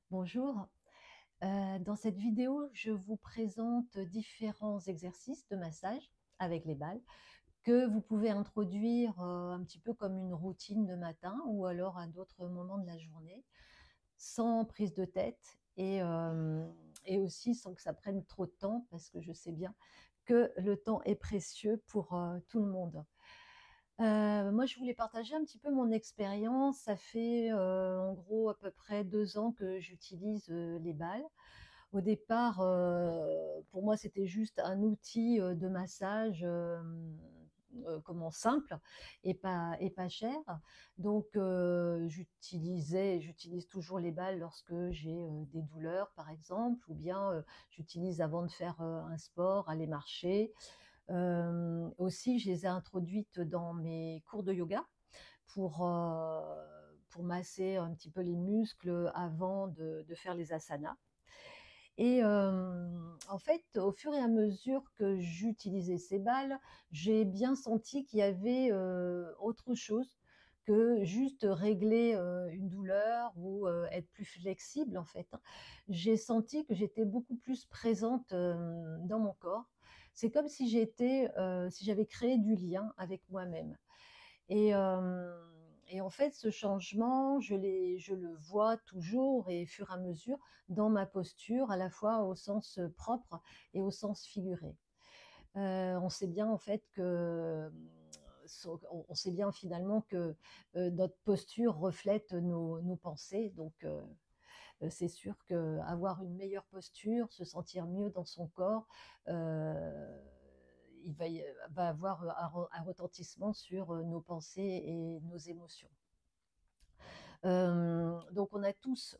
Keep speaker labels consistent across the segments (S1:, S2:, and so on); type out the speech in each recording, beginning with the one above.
S1: Bonjour. Dans cette vidéo, je vous présente différents exercices de massage avec les balles que vous pouvez introduire un petit peu comme une routine de matin ou alors à d'autres moments de la journée, sans prise de tête et aussi sans que ça prenne trop de temps parce que je sais bien que le temps est précieux pour tout le monde. Moi, je voulais partager un petit peu mon expérience. Ça fait en gros à peu près 2 ans que j'utilise les balles. Au départ, pour moi, c'était juste un outil, de massage, comment simple et pas cher. Donc j'utilise toujours les balles lorsque j'ai, des douleurs, par exemple, ou bien, j'utilise avant de faire, un sport, aller marcher. Aussi, je les ai introduites dans mes cours de yoga pour masser un petit peu les muscles avant de faire les asanas. Et en fait, au fur et à mesure que j'utilisais ces balles, j'ai bien senti qu'il y avait, autre chose que juste régler, une douleur ou, être plus flexible en fait, hein. J'ai senti que j'étais beaucoup plus présente, dans mon corps. C'est comme si j'avais créé du lien avec moi-même. Et en fait, ce changement, je le vois toujours et fur et à mesure dans ma posture, à la fois au sens, propre et au sens figuré. On sait bien en fait que, on sait bien finalement que, notre posture reflète nos pensées, donc c'est sûr qu'avoir une meilleure posture, se sentir mieux dans son corps, heu, il va avoir un retentissement sur, nos pensées et nos émotions. Donc on a tous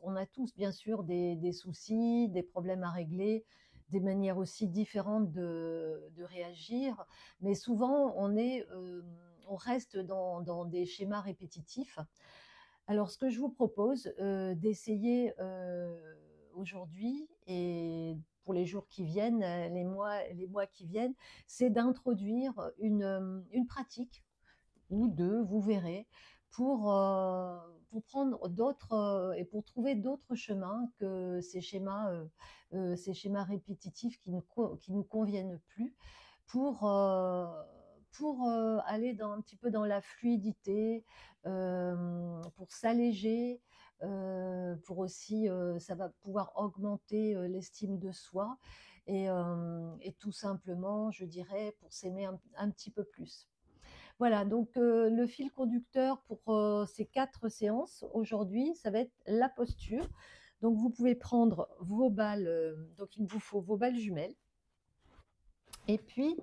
S1: bien sûr des soucis, des problèmes à régler, des manières aussi différentes de réagir, mais souvent on reste dans des schémas répétitifs. Alors ce que je vous propose, d'essayer, aujourd'hui et pour les jours qui viennent, les mois qui viennent, c'est d'introduire une pratique ou 2, vous verrez, pour prendre d'autres, et pour trouver d'autres chemins que ces schémas répétitifs qui nous conviennent plus pour, aller dans un petit peu dans la fluidité, pour s'alléger, pour aussi, ça va pouvoir augmenter, l'estime de soi et tout simplement, je dirais, pour s'aimer un petit peu plus. Voilà, donc le fil conducteur pour, ces 4 séances aujourd'hui, ça va être la posture. Donc vous pouvez prendre vos balles, donc il vous faut vos balles jumelles et puis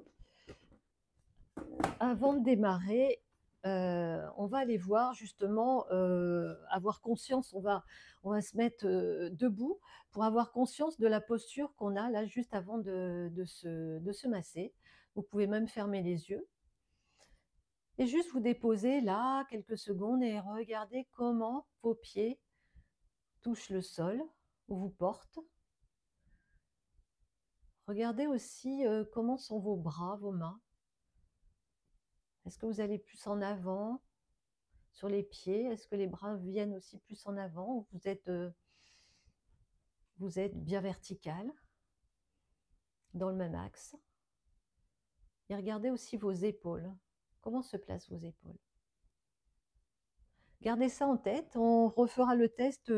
S1: avant de démarrer, on va aller voir justement, avoir conscience, on va se mettre, debout pour avoir conscience de la posture qu'on a là juste avant de se masser. Vous pouvez même fermer les yeux. Et juste vous déposer là quelques secondes et regardez comment vos pieds touchent le sol ou vous portent. Regardez aussi comment sont vos bras, vos mains. Est-ce que vous allez plus en avant sur les pieds? Est-ce que les bras viennent aussi plus en avant ou vous êtes bien vertical dans le même axe? Et regardez aussi vos épaules. Comment se placent vos épaules? Gardez ça en tête. On refera le test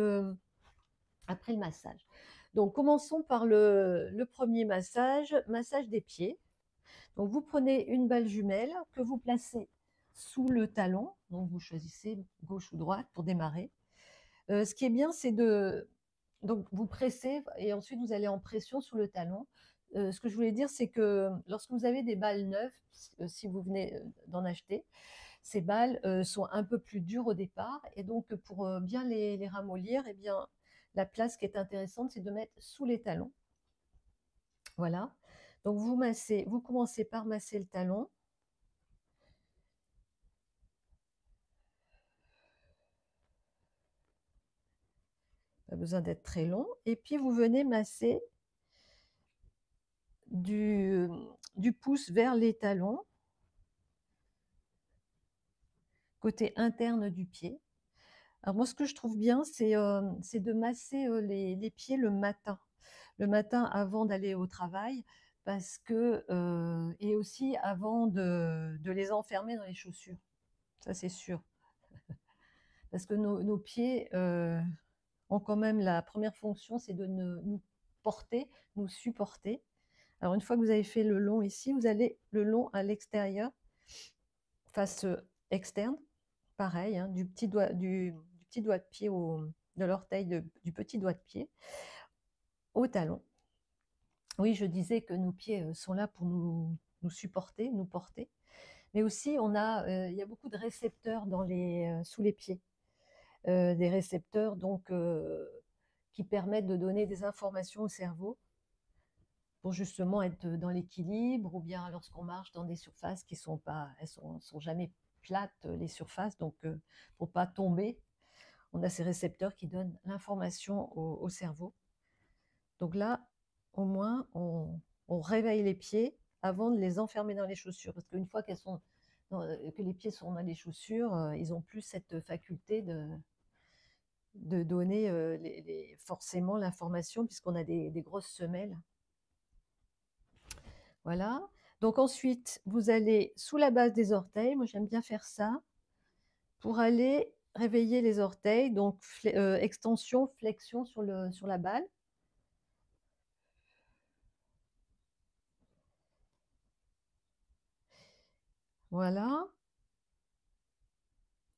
S1: après le massage. Donc, commençons par le premier massage, massage des pieds. Donc, vous prenez une balle jumelle que vous placez sous le talon. Donc, vous choisissez gauche ou droite pour démarrer. Ce qui est bien, c'est donc vous pressez et ensuite vous allez en pression sur le talon. Ce que je voulais dire, c'est que lorsque vous avez des balles neuves, si vous venez d'en acheter, ces balles sont un peu plus dures au départ et donc pour bien les ramollir, eh bien, la place qui est intéressante, c'est de mettre sous les talons. Voilà. Donc vous commencez par masser le talon. Pas besoin d'être très long. Et puis vous venez masser du, du pouce vers les talons, côté interne du pied. Alors moi, ce que je trouve bien, c'est de masser, les pieds le matin. Le matin avant d'aller au travail parce que, et aussi avant de les enfermer dans les chaussures. Ça, c'est sûr. Parce que nos pieds, ont quand même la première fonction, c'est de nous porter, nous supporter. Alors une fois que vous avez fait le long ici, vous allez le long à l'extérieur, face, externe, pareil, hein, du petit doigt de pied de l'orteil du petit doigt de pied au talon. Oui, je disais que nos pieds, sont là pour nous supporter, nous porter, mais aussi il y a beaucoup de récepteurs sous les pieds. Des récepteurs donc qui permettent de donner des informations au cerveau pour justement être dans l'équilibre, ou bien lorsqu'on marche dans des surfaces qui sont pas, sont jamais plates, les surfaces, donc pour pas tomber, on a ces récepteurs qui donnent l'information au cerveau. Donc là, au moins, on réveille les pieds avant de les enfermer dans les chaussures, parce qu'une fois que les pieds sont dans les chaussures, ils ont plus cette faculté de donner forcément l'information, puisqu'on a des grosses semelles. Voilà. Donc ensuite, vous allez sous la base des orteils. Moi, j'aime bien faire ça pour aller réveiller les orteils. Donc, extension, flexion sur la balle. Voilà.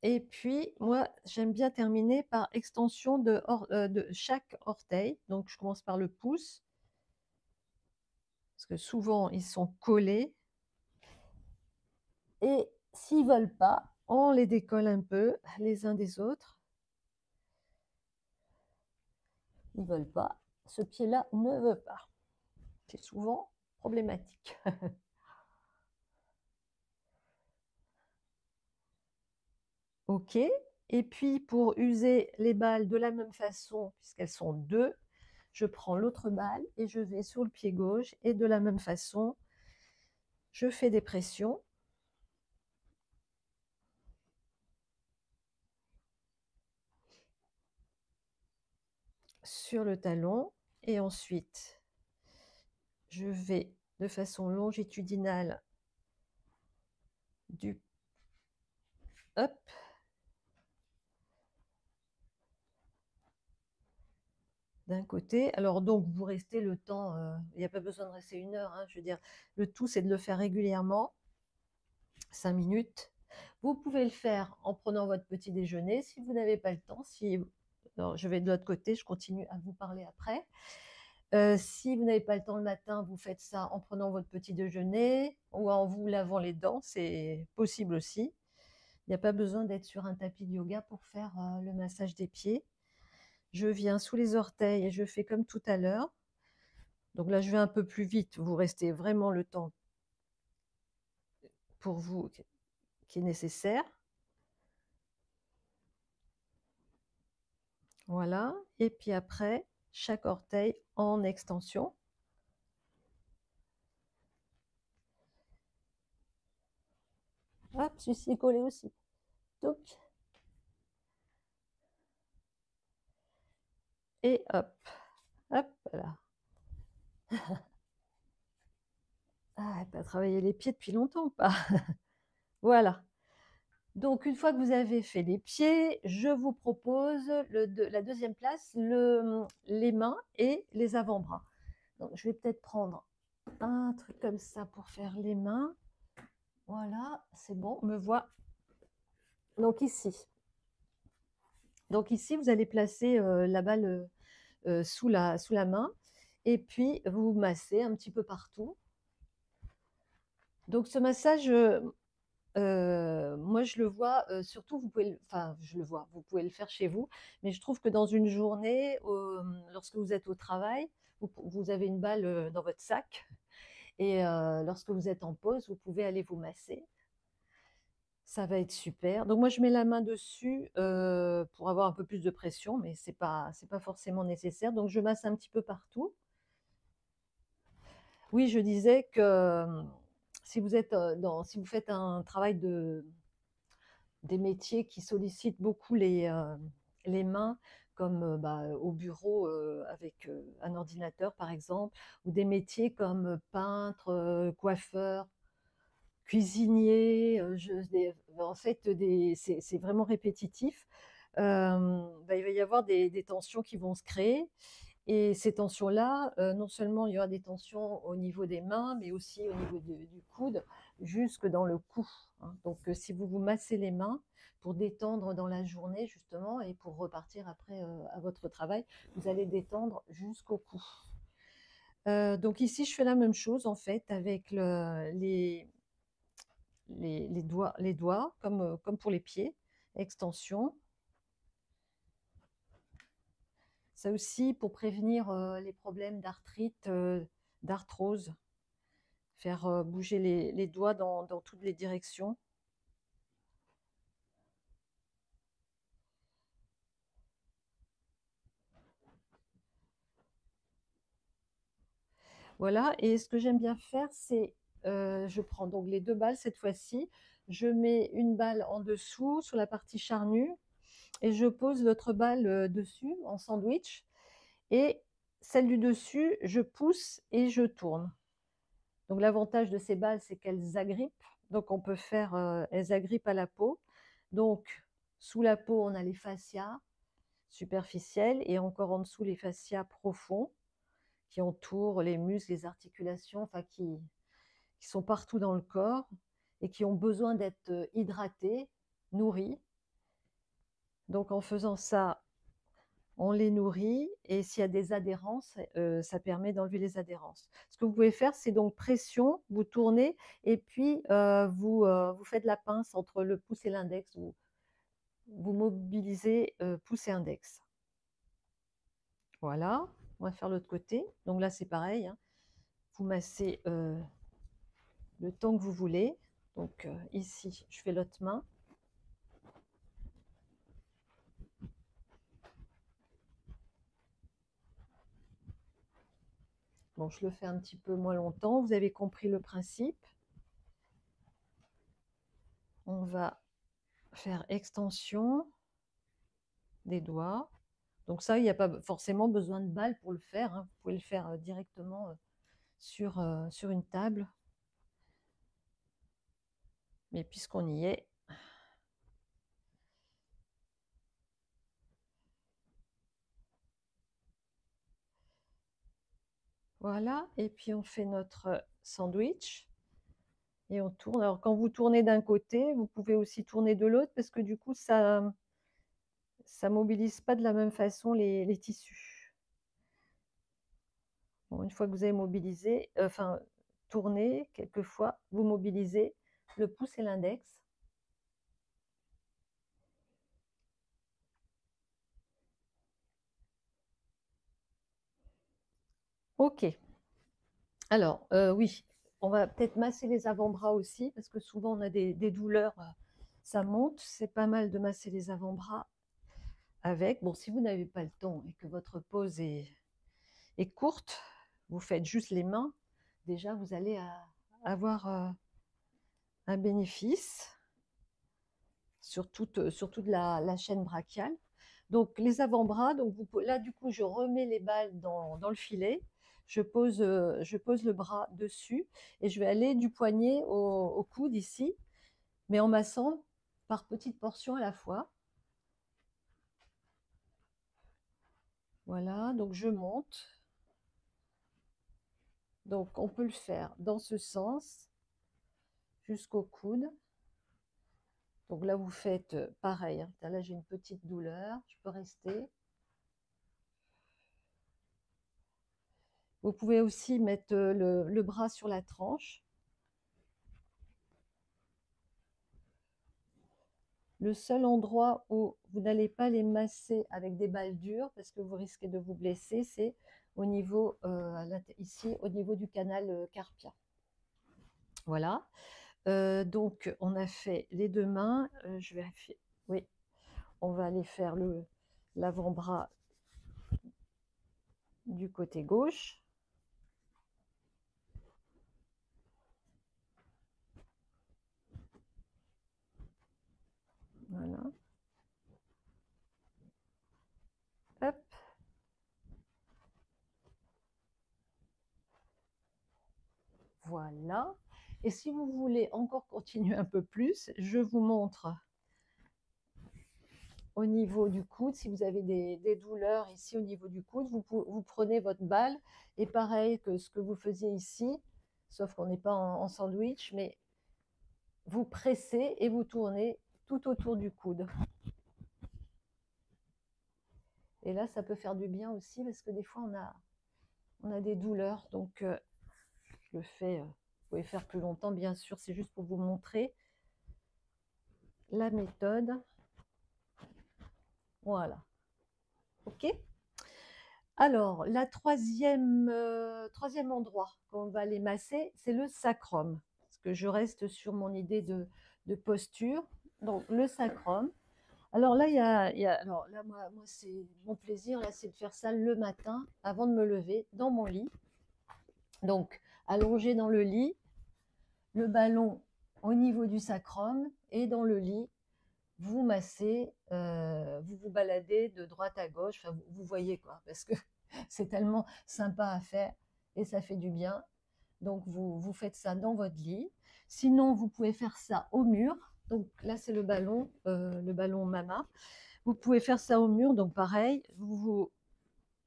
S1: Et puis, moi, j'aime bien terminer par extension de chaque orteil. Donc, je commence par le pouce, parce que souvent, ils sont collés. Et s'ils ne veulent pas, on les décolle un peu les uns des autres. Ils ne veulent pas. Ce pied-là ne veut pas. C'est souvent problématique. OK. Et puis, pour user les balles de la même façon, puisqu'elles sont deux, je prends l'autre balle et je vais sur le pied gauche, et de la même façon, je fais des pressions. Sur le talon, et ensuite, je vais de façon longitudinale hop, d'un côté. Alors donc, vous restez le temps, il n'y a pas besoin de rester 1 heure, hein, je veux dire, le tout, c'est de le faire régulièrement, 5 minutes. Vous pouvez le faire en prenant votre petit déjeuner. Si vous n'avez pas le temps, alors, je vais de l'autre côté, je continue à vous parler après. Si vous n'avez pas le temps le matin, vous faites ça en prenant votre petit déjeuner ou en vous lavant les dents, c'est possible aussi. Il n'y a pas besoin d'être sur un tapis de yoga pour faire le massage des pieds. Je viens sous les orteils et je fais comme tout à l'heure. Donc là, je vais un peu plus vite. Vous restez vraiment le temps pour vous qui est nécessaire. Voilà. Et puis après, chaque orteil en extension. Hop, celui-ci est collé aussi. Donc, et hop, hop là. Ah, pas travaillé les pieds depuis longtemps, pas. Voilà. Donc, une fois que vous avez fait les pieds, je vous propose la deuxième place, les mains et les avant-bras. Donc, je vais peut-être prendre un truc comme ça pour faire les mains. Voilà, c'est bon, on me voit. Donc ici. Donc ici, vous allez placer la balle sous la main, et puis vous massez un petit peu partout. Donc ce massage, moi je le vois, surtout vous pouvez le faire chez vous, mais je trouve que dans une journée, lorsque vous êtes au travail, vous avez une balle dans votre sac, et lorsque vous êtes en pause, vous pouvez aller vous masser. Ça va être super. Donc moi, je mets la main dessus pour avoir un peu plus de pression, mais c'est pas forcément nécessaire. Donc je masse un petit peu partout. Oui, je disais que si vous faites un travail des métiers qui sollicitent beaucoup les mains, comme au bureau avec un ordinateur par exemple, ou des métiers comme peintre, coiffeur, cuisinier, en fait, c'est vraiment répétitif. Il va y avoir des tensions qui vont se créer, et ces tensions-là, non seulement il y aura des tensions au niveau des mains, mais aussi au niveau du coude, jusque dans le cou, hein. Donc, si vous vous massez les mains pour détendre dans la journée justement et pour repartir après, à votre travail, vous allez détendre jusqu'au cou. Donc ici, je fais la même chose en fait avec les doigts comme pour les pieds, extension. Ça aussi pour prévenir, les problèmes d'arthrite, d'arthrose, faire, bouger les doigts dans toutes les directions. Voilà, et ce que j'aime bien faire, c'est, je prends donc les 2 balles cette fois-ci, je mets une balle en dessous sur la partie charnue et je pose l'autre balle, dessus en sandwich, et celle du dessus, je pousse et je tourne. Donc l'avantage de ces balles, c'est qu'elles agrippent, donc on peut faire, elles agrippent à la peau. Donc sous la peau, on a les fascias superficiels et encore en dessous les fascias profonds qui entourent les muscles, les articulations, enfin qui sont partout dans le corps et qui ont besoin d'être hydratés, nourris. Donc en faisant ça, on les nourrit, et s'il y a des adhérences, ça permet d'enlever les adhérences. Ce que vous pouvez faire, c'est donc pression, vous tournez et puis vous faites la pince entre le pouce et l'index, vous mobilisez pouce et index. Voilà, on va faire l'autre côté. Donc là, c'est pareil, hein. Vous massez le temps que vous voulez. Donc ici, je fais l'autre main. Bon, je le fais un petit peu moins longtemps. Vous avez compris le principe. On va faire extension des doigts. Donc ça, il n'y a pas forcément besoin de balle pour le faire, hein. Vous pouvez le faire directement sur une table. Mais puisqu'on y est, voilà. Et puis on fait notre sandwich et on tourne. Alors quand vous tournez d'un côté, vous pouvez aussi tourner de l'autre, parce que du coup, ça mobilise pas de la même façon les tissus. Bon, une fois que vous avez mobilisé, enfin tourné, quelquefois, vous mobilisez le pouce et l'index. Ok. Alors, oui, on va peut-être masser les avant-bras aussi, parce que souvent on a des douleurs, ça monte. C'est pas mal de masser les avant-bras avec. Bon, si vous n'avez pas le temps et que votre pause est courte, vous faites juste les mains. Déjà, vous allez avoir un bénéfice sur toute la chaîne brachiale. Donc, les avant-bras, donc là, du coup, je remets les balles dans le filet. Je pose le bras dessus et je vais aller du poignet au coude ici, mais en massant par petites portions à la fois. Voilà, donc je monte. Donc on peut le faire dans ce sens jusqu'au coude. Donc là, vous faites pareil, hein. Là, j'ai une petite douleur, je peux rester. Vous pouvez aussi mettre le bras sur la tranche. Le seul endroit où vous n'allez pas les masser avec des balles dures, parce que vous risquez de vous blesser, c'est au niveau, ici, au niveau du canal carpien. Voilà. Donc, on a fait les deux mains. Je vérifie. Oui, on va aller faire l'avant-bras du côté gauche. Voilà. Et si vous voulez encore continuer un peu plus, je vous montre au niveau du coude. Si vous avez des douleurs ici au niveau du coude, vous prenez votre balle et pareil que ce que vous faisiez ici, sauf qu'on n'est pas en sandwich, mais vous pressez et vous tournez tout autour du coude. Et là, ça peut faire du bien aussi parce que des fois, on a des douleurs. Donc, je le fais, vous pouvez faire plus longtemps, bien sûr. C'est juste pour vous montrer la méthode. Voilà. OK? Alors, la troisième endroit qu'on va aller masser, c'est le sacrum. Parce que je reste sur mon idée de posture. Donc, le sacrum. Alors là, alors là, moi c'est mon plaisir, là, c'est de faire ça le matin, avant de me lever, dans mon lit. Donc, allongé dans le lit, le ballon au niveau du sacrum, et dans le lit, vous massez, vous vous baladez de droite à gauche, enfin, vous voyez quoi, parce que c'est tellement sympa à faire et ça fait du bien. Donc, vous faites ça dans votre lit. Sinon, vous pouvez faire ça au mur. Donc là, c'est le ballon Mama. Vous pouvez faire ça au mur, donc pareil,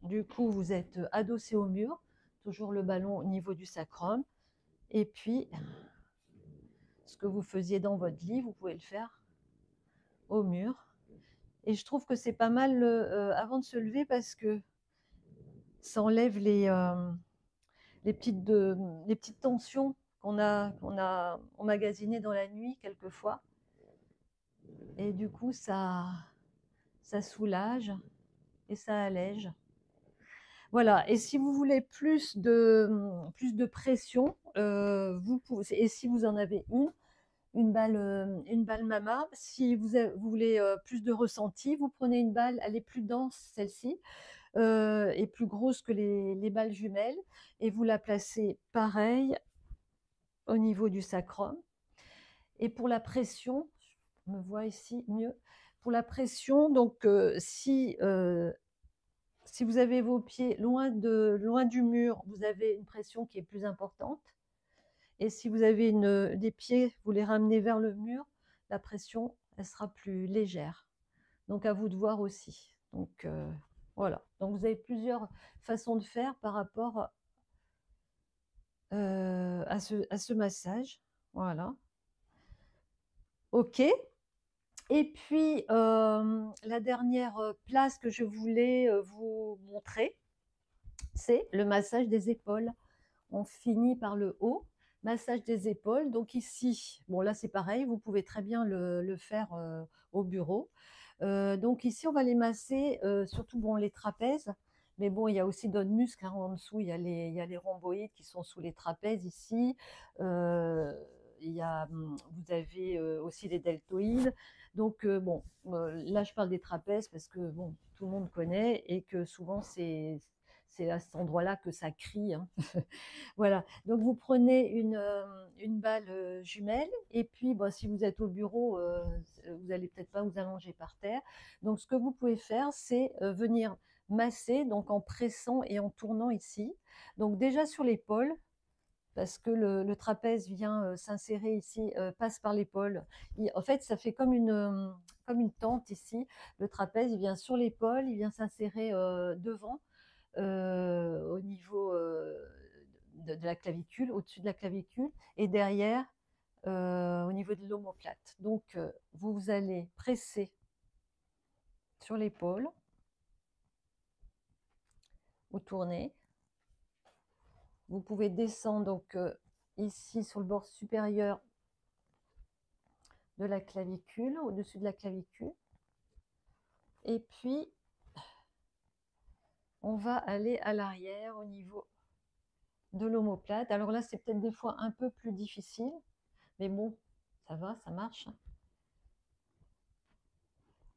S1: du coup, vous êtes adossé au mur, toujours le ballon au niveau du sacrum. Et puis, ce que vous faisiez dans votre lit, vous pouvez le faire au mur. Et je trouve que c'est pas mal avant de se lever parce que ça enlève les petites tensions qu'on a emmagasinées dans la nuit quelquefois. Et du coup, ça soulage et ça allège. Voilà, et si vous voulez plus de pression, vous pouvez, et si vous en avez une balle Mama, si vous voulez plus de ressenti, vous prenez une balle, elle est plus dense celle-ci, et plus grosse que les balles jumelles, et vous la placez pareil au niveau du sacrum. Et pour la pression, je me vois ici mieux, pour la pression, donc si vous avez vos pieds loin du mur, vous avez une pression qui est plus importante. Et si vous avez des pieds, vous les ramenez vers le mur, la pression, elle sera plus légère. Donc, à vous de voir aussi. Donc, voilà. Donc, vous avez plusieurs façons de faire par rapport à ce massage. Voilà. OK. Et puis, la dernière place que je voulais vous montrer, c'est le massage des épaules. On finit par le haut, massage des épaules. Donc ici, bon là c'est pareil, vous pouvez très bien le faire au bureau. Donc ici, on va les masser, surtout bon, les trapèzes. Mais bon, il y a aussi d'autres muscles hein, en dessous. Il y a les rhomboïdes qui sont sous les trapèzes ici. Vous avez aussi les deltoïdes. Donc bon, là je parle des trapèzes parce que bon, tout le monde connaît et que souvent c'est à cet endroit-là que ça crie. Hein. Voilà, donc vous prenez une balle jumelle et puis bon, si vous êtes au bureau, vous n'allez peut-être pas vous allonger par terre. Donc ce que vous pouvez faire, c'est venir masser donc en pressant et en tournant ici. Donc déjà sur l'épaule, parce que le trapèze vient s'insérer ici, passe par l'épaule. En fait, ça fait comme une tente ici. Le trapèze, il vient sur l'épaule, il vient s'insérer devant, au niveau de la clavicule, au-dessus de la clavicule, et derrière, au niveau de l'omoplate. Donc, vous allez presser sur l'épaule, vous tournez. Vous pouvez descendre donc ici sur le bord supérieur de la clavicule, au-dessus de la clavicule. Et puis, on va aller à l'arrière au niveau de l'omoplate. Alors là, c'est peut-être des fois un peu plus difficile, mais bon, ça va, ça marche.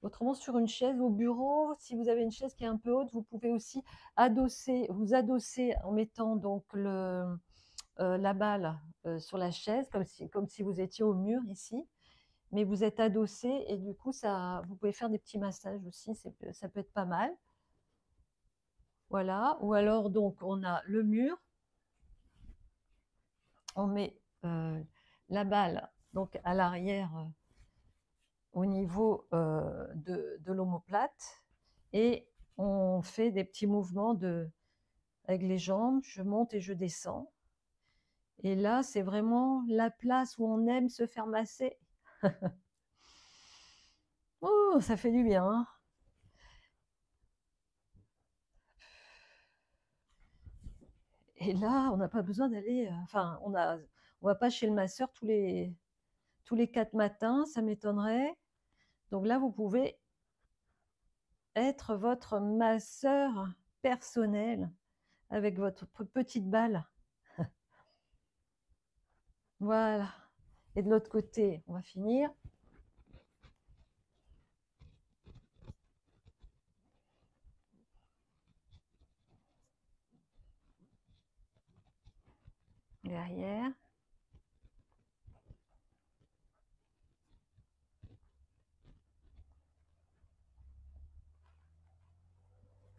S1: Autrement, sur une chaise au bureau, si vous avez une chaise qui est un peu haute, vous pouvez aussi vous adosser en mettant donc la balle sur la chaise, comme si vous étiez au mur ici. Mais vous êtes adossé et du coup, vous pouvez faire des petits massages aussi, ça peut être pas mal. Voilà, ou alors donc on a le mur on met la balle donc à l'arrière au niveau de l'omoplate et on fait des petits mouvements avec les jambes, je monte et je descends. Et là, c'est vraiment la place où on aime se faire masser. Oh, ça fait du bien, hein. Et là, on n'a pas besoin d'aller, enfin, on va pas chez le masseur tous les 4 matins, ça m'étonnerait. Donc là, vous pouvez être votre masseur personnel avec votre petite balle. Voilà. Et de l'autre côté, on va finir. Derrière.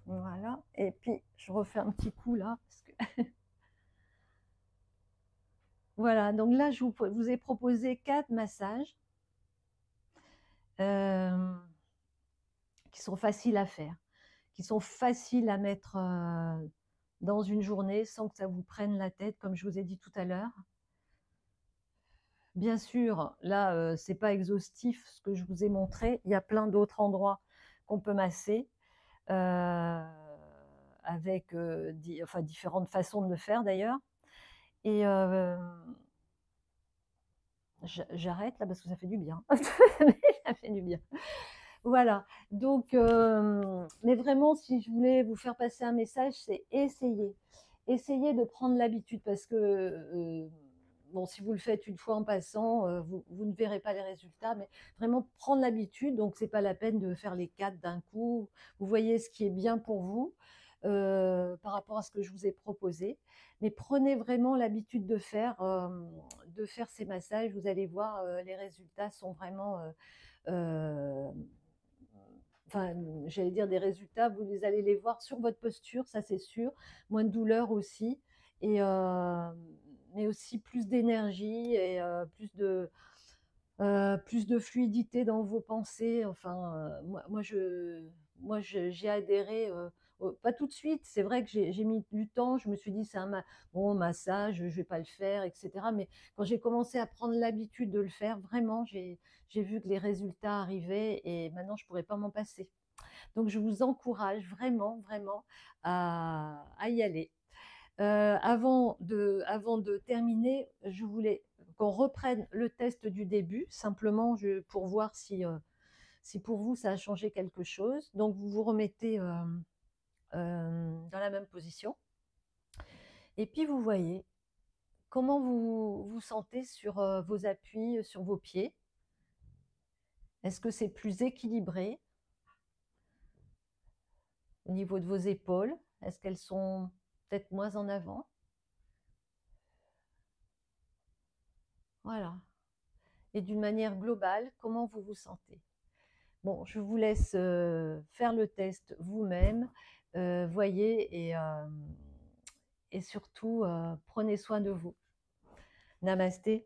S1: Voilà. Et puis, je refais un petit coup là. Parce que voilà. Donc là, je vous ai proposé 4 massages qui sont faciles à faire, qui sont faciles à mettre dans une journée sans que ça vous prenne la tête, comme je vous ai dit tout à l'heure. Bien sûr, là, c'est pas exhaustif ce que je vous ai montré. Il y a plein d'autres endroits qu'on peut masser avec enfin, différentes façons de le faire d'ailleurs. Et j'arrête là parce que ça fait du bien. Ça fait du bien. Voilà. Donc, mais vraiment, si je voulais vous faire passer un message, c'est essayer. Essayez de prendre l'habitude parce que bon, si vous le faites une fois en passant, vous ne verrez pas les résultats, mais vraiment prendre l'habitude. Donc, c'est pas la peine de faire les 4 d'un coup. Vous voyez ce qui est bien pour vous par rapport à ce que je vous ai proposé. Mais prenez vraiment l'habitude de faire ces massages. Vous allez voir, les résultats sont vraiment, enfin, j'allais dire des résultats, vous allez les voir sur votre posture, ça c'est sûr. Moins de douleur aussi. Et mais aussi plus d'énergie et plus de fluidité dans vos pensées. Enfin, moi, j'y ai adhéré, pas tout de suite. C'est vrai que j'ai mis du temps. Je me suis dit, c'est bon, massage, je ne vais pas le faire, etc. Mais quand j'ai commencé à prendre l'habitude de le faire, vraiment, j'ai vu que les résultats arrivaient et maintenant, je ne pourrais pas m'en passer. Donc, je vous encourage vraiment, vraiment à y aller. Avant de terminer, je voulais qu'on reprenne le test du début, simplement pour voir si pour vous ça a changé quelque chose. Donc vous vous remettez dans la même position et puis vous voyez comment vous vous sentez sur vos appuis, sur vos pieds. Est-ce que c'est plus équilibré au niveau de vos épaules? Est-ce qu'elles sont peut-être moins en avant? Voilà. Et d'une manière globale, comment vous vous sentez? Bon, je vous laisse faire le test vous-même, voyez, et surtout, prenez soin de vous. Namasté.